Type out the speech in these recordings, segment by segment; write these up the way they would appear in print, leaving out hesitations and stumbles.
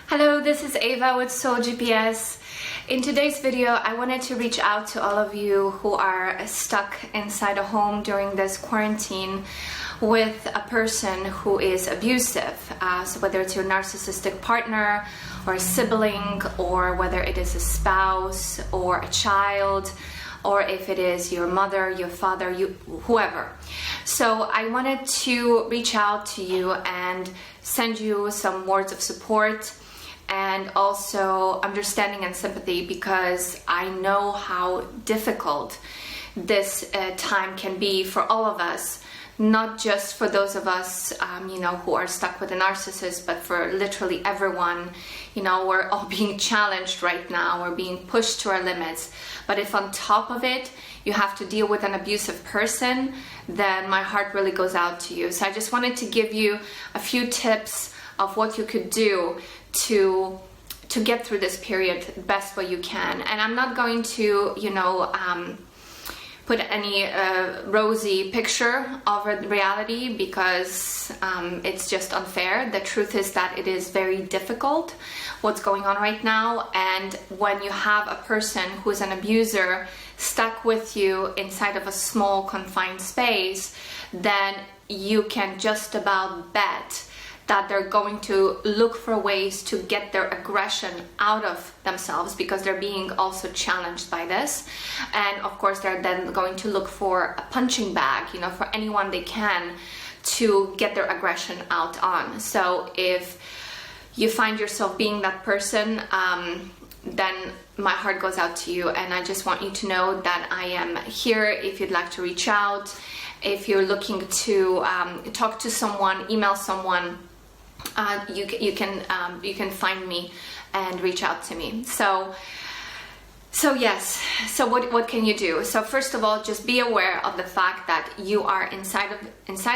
Hello, this is Ava with Soul GPS. In today's video, I wanted to reach out to all of you who are stuck inside a home during this quarantine with a person who is abusive. So whether it's your narcissistic partner or a sibling, or whether it is a spouse or a child, or if it is your mother, your father, whoever. So I wanted to reach out to you and send you some words of support and also understanding and sympathy, because I know how difficult this time can be for all of us, not just for those of us who are stuck with a narcissist, but for literally everyone. We're all being challenged right now, we're being pushed to our limits. But if on top of it you have to deal with an abusive person, then my heart really goes out to you. So I just wanted to give you a few tips of what you could do to get through this period the best way you can. And I'm not going to put any rosy picture of reality, because it's just unfair. The truth is that it is very difficult what's going on right now, and when you have a person who's an abuser stuck with you inside of a small confined space, then you can just about bet that they're going to look for ways to get their aggression out of themselves, because they're being also challenged by this. And of course, they're then going to look for a punching bag, for anyone they can to get their aggression out on. So if you find yourself being that person, then my heart goes out to you. And I just want you to know that I am here if you'd like to reach out. If you're looking to talk to someone, email someone, you can find me and reach out to me. So yes. So what can you do? So first of all, just be aware of the fact that you are inside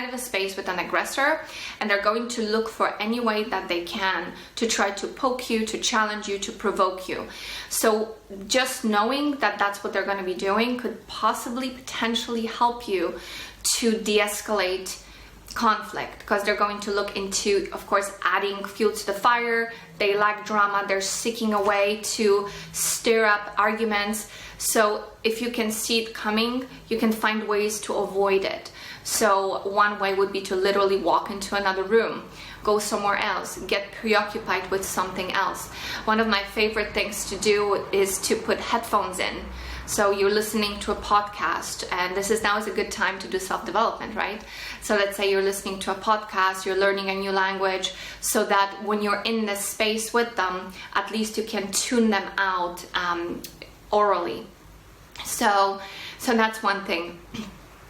of a space with an aggressor, and they're going to look for any way that they can to try to poke you, to challenge you, to provoke you. So just knowing that that's what they're going to be doing could potentially help you to de-escalate conflict, because they're going to look into, of course, adding fuel to the fire. They like drama. They're seeking a way to stir up arguments. So if you can see it coming, you can find ways to avoid it. So one way would be to literally walk into another room, go somewhere else, get preoccupied with something else. One of my favorite things to do is to put headphones in. So you're listening to a podcast, and now is a good time to do self-development, right? So let's say you're listening to a podcast, you're learning a new language, so that when you're in this space with them, at least you can tune them out orally. So that's one thing.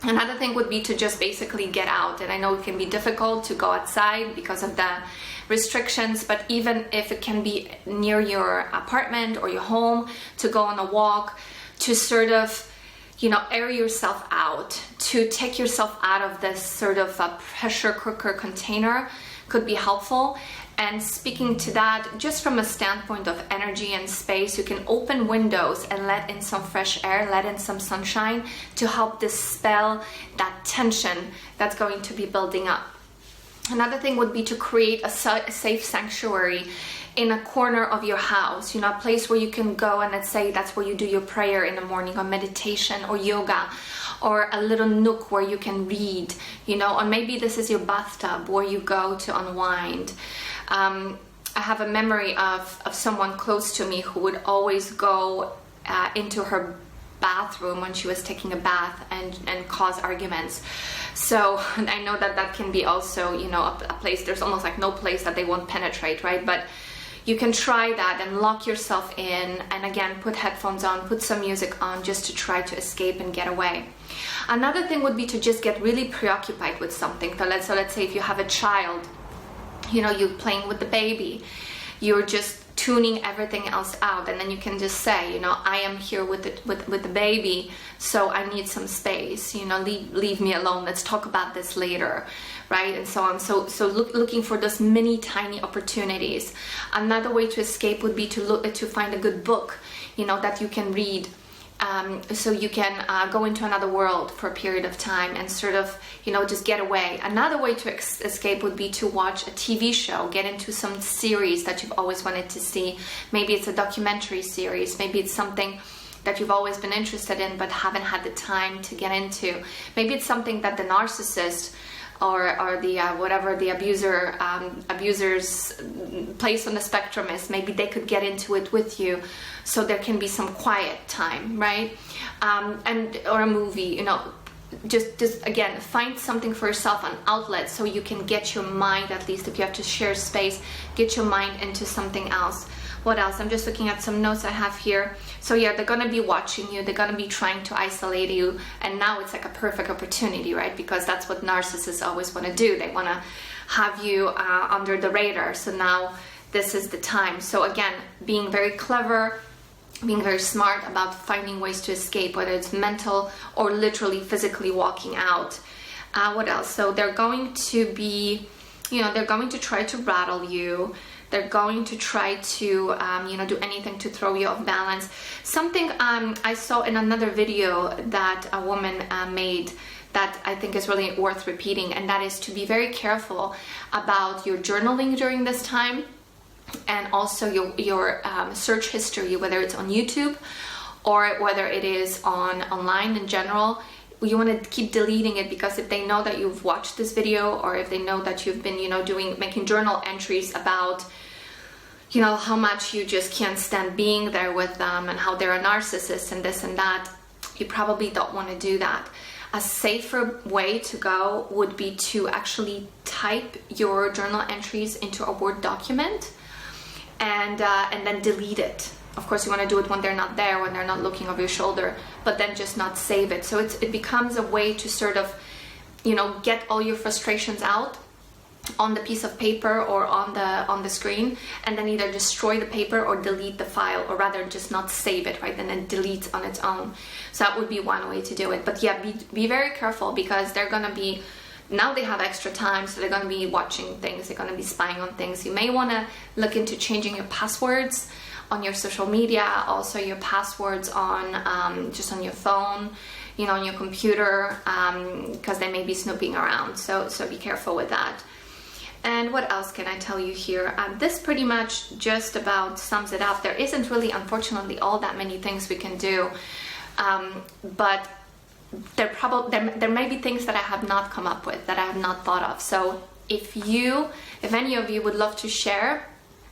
Another thing would be to just basically get out. And I know it can be difficult to go outside because of the restrictions, but even if it can be near your apartment or your home, to go on a walk, to sort of, air yourself out, to take yourself out of this sort of pressure cooker container could be helpful. And speaking to that, just from a standpoint of energy and space, you can open windows and let in some fresh air, let in some sunshine to help dispel that tension that's going to be building up. Another thing would be to create a safe sanctuary in a corner of your house, a place where you can go, and let's say that's where you do your prayer in the morning, or meditation or yoga, or a little nook where you can read, or maybe this is your bathtub where you go to unwind. I have a memory of someone close to me who would always go into her bathroom when she was taking a bath and cause arguments. So I know that can be also, a place, there's almost like no place that they won't penetrate, right? But you can try that and lock yourself in, and again, put headphones on, put some music on, just to try to escape and get away. Another thing would be to just get really preoccupied with something. So let's say if you have a child, you're playing with the baby, you're just tuning everything else out, and then you can just say, I am here with the baby, so I need some space, leave me alone, let's talk about this later, right? And so on. So looking for those mini tiny opportunities. Another way to escape would be to find a good book, that you can read. so you can go into another world for a period of time and sort of, just get away. Another way to escape would be to watch a TV show, get into some series that you've always wanted to see. Maybe it's a documentary series, maybe it's something that you've always been interested in but haven't had the time to get into. Maybe it's something that the narcissist or the whatever the abuser's place on the spectrum is. Maybe they could get into it with you, so there can be some quiet time, right? Or a movie, just again, find something for yourself, an outlet, so you can get your mind, at least if you have to share space, get your mind into something else. What else? I'm just looking at some notes I have here. So yeah, they're gonna be watching you, they're gonna be trying to isolate you, and now it's like a perfect opportunity, right? Because that's what narcissists always wanna do. They wanna have you under the radar. So now this is the time. So again, being very clever, being very smart about finding ways to escape, whether it's mental or literally physically walking out. What else? So they're going to be, they're going to try to rattle you. They're going to try to, do anything to throw you off balance. Something I saw in another video that a woman made that I think is really worth repeating, and that is to be very careful about your journaling during this time, and also your search history, whether it's on YouTube or whether it is online in general. You want to keep deleting it, because if they know that you've watched this video, or if they know that you've been, making journal entries about, how much you just can't stand being there with them and how they're a narcissist and this and that, you probably don't want to do that. A safer way to go would be to actually type your journal entries into a Word document and then delete it. Of course, you want to do it when they're not there, when they're not looking over your shoulder, but then just not save it. So it becomes a way to sort of, get all your frustrations out on the piece of paper or on the screen, and then either destroy the paper or delete the file, or rather just not save it, right? And then delete on its own. So that would be one way to do it. But yeah, be very careful, because they're gonna be, now they have extra time, so they're gonna be watching things, they're gonna be spying on things. You may wanna look into changing your passwords on your social media, also your passwords on just on your phone, on your computer, because they may be snooping around. So be careful with that. And what else can I tell you here? This pretty much just about sums it up. There isn't really, unfortunately, all that many things we can do, but there may be things that I have not come up with, that I have not thought of. So if any of you would love to share,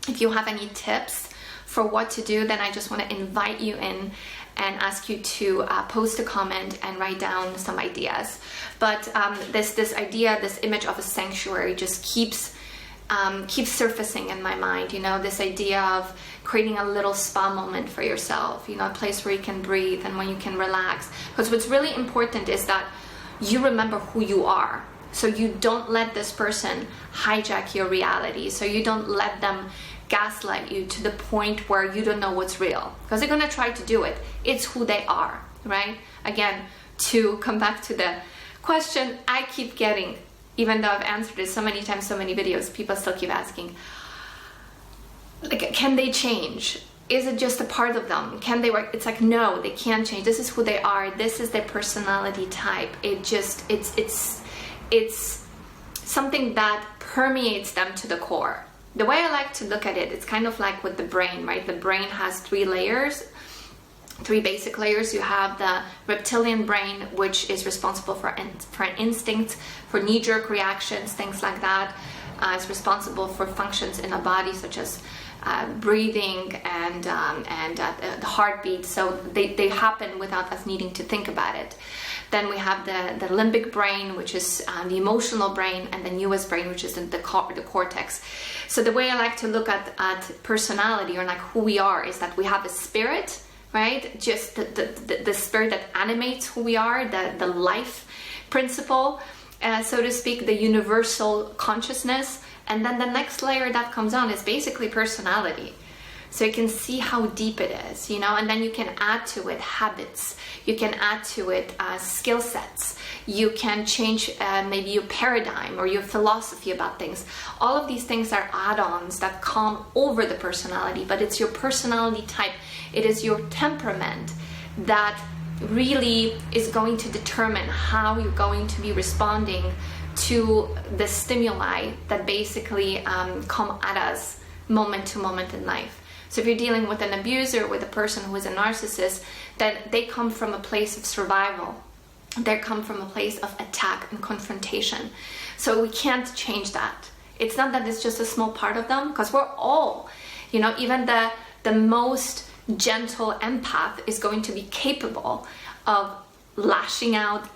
if you have any tips for what to do, then I just want to invite you in and ask you to post a comment and write down some ideas. But this idea, this image of a sanctuary just keeps surfacing in my mind. This idea of creating a little spa moment for yourself, a place where you can breathe and when you can relax. Because what's really important is that you remember who you are. So you don't let this person hijack your reality. So you don't let them gaslight you to the point where you don't know what's real, because they're going to try to do it. It's who they are, right? Again, to come back to the question I keep getting, even though I've answered it so many times, so many videos, people still keep asking, like, can they change? Is it just a part of them? Can they work? It's like, no, they can't change. This is who they are. This is their personality type. It's something that permeates them to the core. The way I like to look at it, it's kind of like with the brain, right? The brain has three basic layers. You have the reptilian brain, which is responsible for instincts, for knee-jerk reactions, things like that. It's responsible for functions in the body, such as breathing and the heartbeat. So they happen without us needing to think about it. Then we have the limbic brain, which is the emotional brain, and the newest brain, which is the cortex. So the way I like to look at personality, or like who we are, is that we have a spirit, right? Just the spirit that animates who we are, the life principle, so to speak, the universal consciousness. And then the next layer that comes on is basically personality. So you can see how deep it is, and then you can add to it habits. You can add to it skill sets. You can change maybe your paradigm or your philosophy about things. All of these things are add-ons that come over the personality, but it's your personality type. It is your temperament that really is going to determine how you're going to be responding to the stimuli that basically come at us moment to moment in life. So if you're dealing with an abuser, with a person who is a narcissist, then they come from a place of survival. They come from a place of attack and confrontation. So we can't change that. It's not that it's just a small part of them, because we're all, even the most gentle empath is going to be capable of lashing out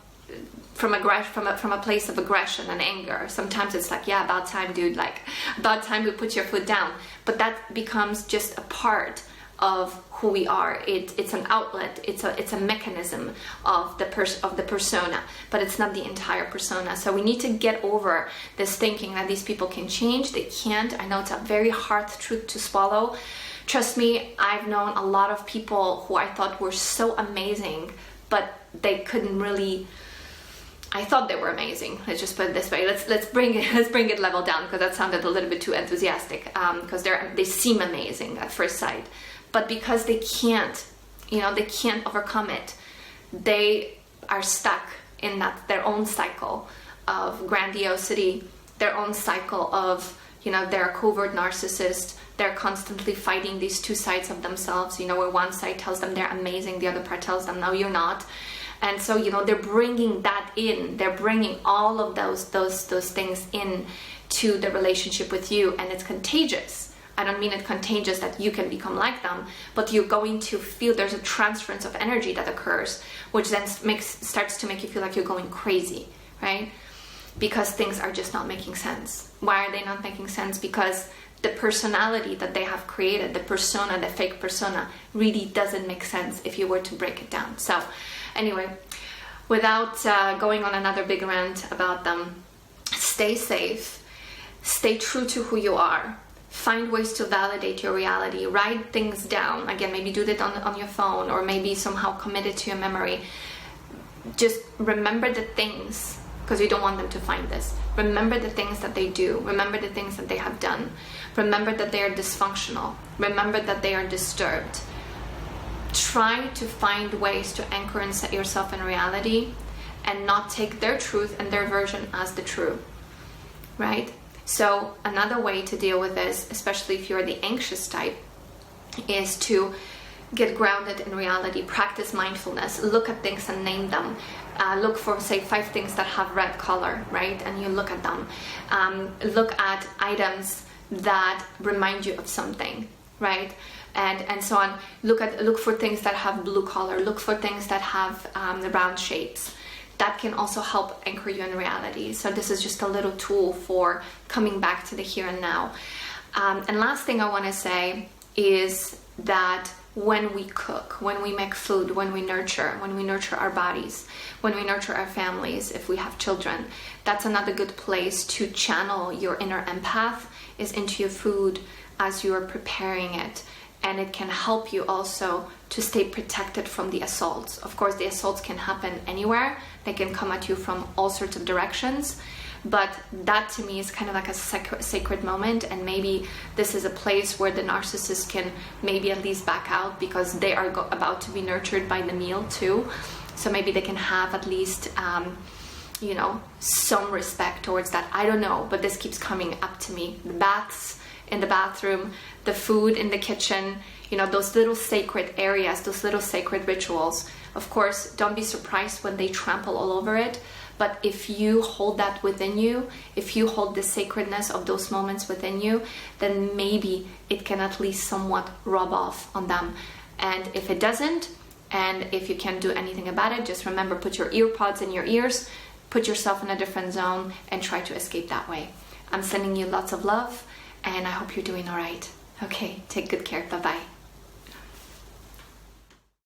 from a place of aggression and anger. Sometimes it's like, yeah, about time, dude, like about time we put your foot down. But that becomes just a part of who we are. It's an outlet. It's a mechanism of the persona, but it's not the entire persona. So we need to get over this thinking that these people can change. They can't. I know it's a very hard truth to swallow. Trust me, I've known a lot of people who I thought were so amazing, but they couldn't really. I thought they were amazing. Let's just put it this way. Let's bring it level down, because that sounded a little bit too enthusiastic. Because they seem amazing at first sight, but because they can't overcome it, they are stuck in their own cycle of grandiosity, their own cycle of they're a covert narcissist. They're constantly fighting these two sides of themselves. Where one side tells them they're amazing, the other part tells them no, you're not. And so, they're bringing that in. They're bringing all of those things in to the relationship with you, and it's contagious. I don't mean it's contagious that you can become like them, but you're going to feel there's a transference of energy that occurs, which then starts to make you feel like you're going crazy, right? Because things are just not making sense. Why are they not making sense? Because the personality that they have created, the persona, the fake persona, really doesn't make sense if you were to break it down. So anyway, without going on another big rant about them, stay safe, stay true to who you are, find ways to validate your reality, write things down. Again, maybe do that on your phone, or maybe somehow commit it to your memory. Just remember the things, because you don't want them to find this. Remember the things that they do. Remember the things that they have done. Remember that they are dysfunctional. Remember that they are disturbed. Try to find ways to anchor and set yourself in reality, and not take their truth and their version as the true, right? So another way to deal with this, especially if you're the anxious type, is to get grounded in reality, practice mindfulness, look at things and name them. Look for, say, 5 things that have red color, right? And you look at them. Look at items that remind you of something, right? And so on. Look for things that have blue color. Look for things that have the round shapes. That can also help anchor you in reality. So this is just a little tool for coming back to the here and now. And last thing I want to say is that when we cook, when we make food, when we nurture our bodies, when we nurture our families, if we have children, that's another good place to channel your inner empath, is into your food as you are preparing it. And it can help you also to stay protected from the assaults. Of course, the assaults can happen anywhere. They can come at you from all sorts of directions. But that to me is kind of like a sacred moment, and maybe this is a place where the narcissist can maybe at least back out, because they are about to be nurtured by the meal too. So maybe they can have at least, some respect towards that. I don't know, but this keeps coming up to me. The baths in the bathroom, the food in the kitchen, those little sacred areas, those little sacred rituals. Of course, don't be surprised when they trample all over it. But if you hold that within you, if you hold the sacredness of those moments within you, then maybe it can at least somewhat rub off on them. And if it doesn't, and if you can't do anything about it, just remember, put your ear pods in your ears, put yourself in a different zone, and try to escape that way. I'm sending you lots of love, and I hope you're doing all right. Okay, take good care. Bye-bye.